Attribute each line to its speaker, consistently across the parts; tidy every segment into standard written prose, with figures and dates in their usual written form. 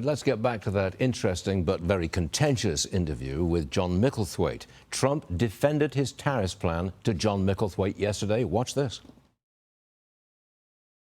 Speaker 1: Let's get back to that interesting but very contentious interview with John Micklethwait. Trump defended his tariffs plan to John Micklethwait yesterday. Watch this.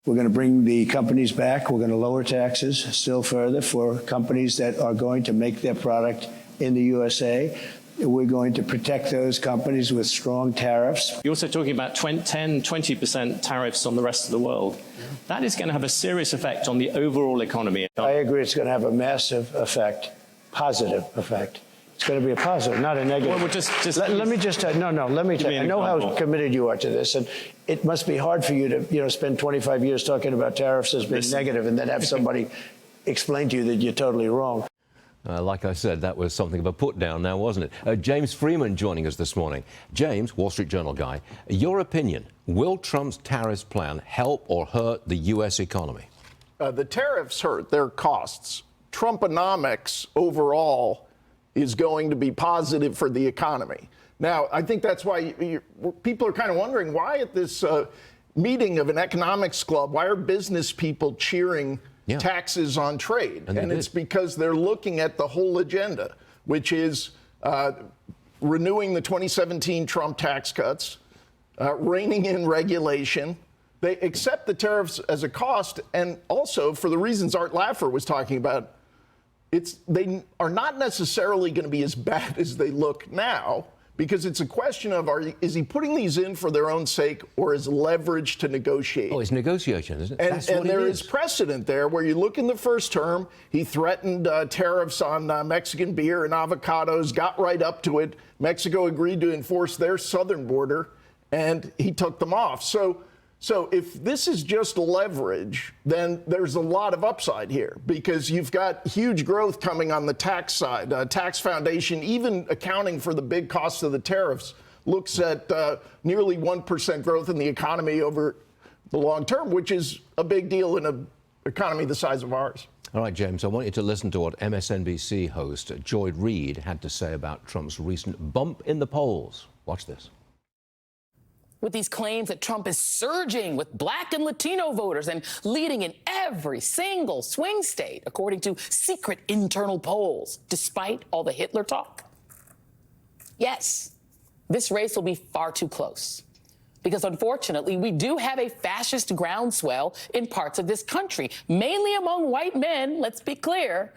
Speaker 2: We're going to bring the companies back. We're going to lower taxes still further for companies that are going to make their product in the USA. We're going to protect those companies with strong tariffs.
Speaker 3: You're also talking about 20% tariffs on the rest of the world. That is going to have a serious effect on the overall economy.
Speaker 2: I agree it's going to have a massive effect, positive effect. It's going to be a positive, not a negative.
Speaker 3: Well,
Speaker 2: let me just tell you, I know how committed you are to this, and it must be hard for you to, spend 25 years talking about tariffs as being negative and then have somebody explain to you that you're totally wrong.
Speaker 1: Like I said, that was something of a put down now, wasn't it? James Freeman joining us this morning. James, Wall Street Journal guy, your opinion, will Trump's tariffs plan help or hurt the U.S. economy?
Speaker 4: The tariffs hurt their costs. Trumponomics overall is going to be positive for the economy. Now, I think that's why people are kind of wondering why at this meeting of an economics club, why are business people cheering taxes on trade? And it's because they're looking at the whole agenda, which is renewing the 2017 Trump tax cuts, reining in regulation. They accept the tariffs as a cost, and also for the reasons Art Laffer was talking about, they are not necessarily going to be as bad as they look now, because it's a question of, is he putting these in for their own sake or as leverage to negotiate?
Speaker 1: Oh, it's negotiation, isn't it?
Speaker 4: And there is precedent there where you look in the first term, he threatened tariffs on Mexican beer and avocados, got right up to it. Mexico agreed to enforce their southern border, and he took them off. So if this is just leverage, then there's a lot of upside here, because you've got huge growth coming on the tax side. Tax Foundation, even accounting for the big cost of the tariffs, looks at nearly 1% growth in the economy over the long term, which is a big deal in an economy the size of ours.
Speaker 1: All right, James, I want you to listen to what MSNBC host Joy Reid had to say about Trump's recent bump in the polls. Watch this.
Speaker 5: With these claims that Trump is surging with Black and Latino voters and leading in every single swing state, according to secret internal polls, despite all the Hitler talk? Yes, this race will be far too close, because unfortunately, we do have a fascist groundswell in parts of this country, mainly among white men, let's be clear,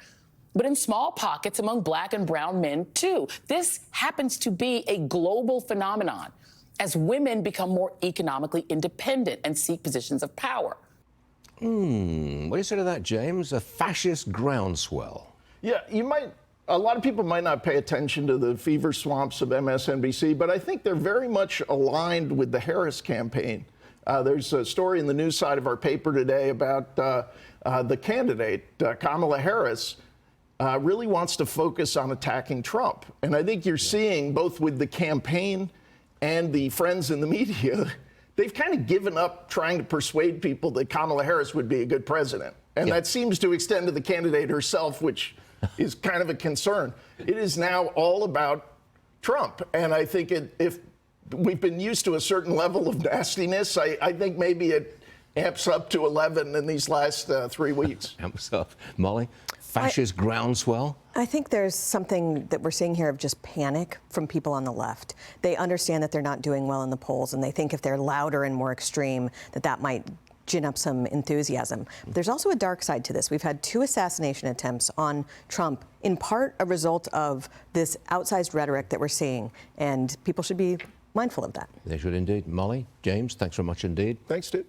Speaker 5: but in small pockets among Black and brown men, too. This happens to be a global phenomenon as women become more economically independent and seek positions of power.
Speaker 1: What do you say to that, James? A fascist groundswell.
Speaker 4: Yeah, a lot of people might not pay attention to the fever swamps of MSNBC, but I think they're very much aligned with the Harris campaign. There's a story in the news side of our paper today about the candidate, Kamala Harris, really wants to focus on attacking Trump. And I think you're seeing, both with the campaign and the friends in the media, they've kind of given up trying to persuade people that Kamala Harris would be a good president. And that seems to extend to the candidate herself, which is kind of a concern. It is now all about Trump. And I think if we've been used to a certain level of nastiness, I think maybe it amps up to 11 in these last 3 weeks.
Speaker 1: Amps up. Molly, fascist groundswell?
Speaker 6: I think there's something that we're seeing here of just panic from people on the left. They understand that they're not doing well in the polls, and they think if they're louder and more extreme, that might gin up some enthusiasm. But there's also a dark side to this. We've had 2 assassination attempts on Trump, in part a result of this outsized rhetoric that we're seeing, and people should be mindful of that.
Speaker 1: They should indeed. Molly, James, thanks very much indeed.
Speaker 4: Thanks, Steve.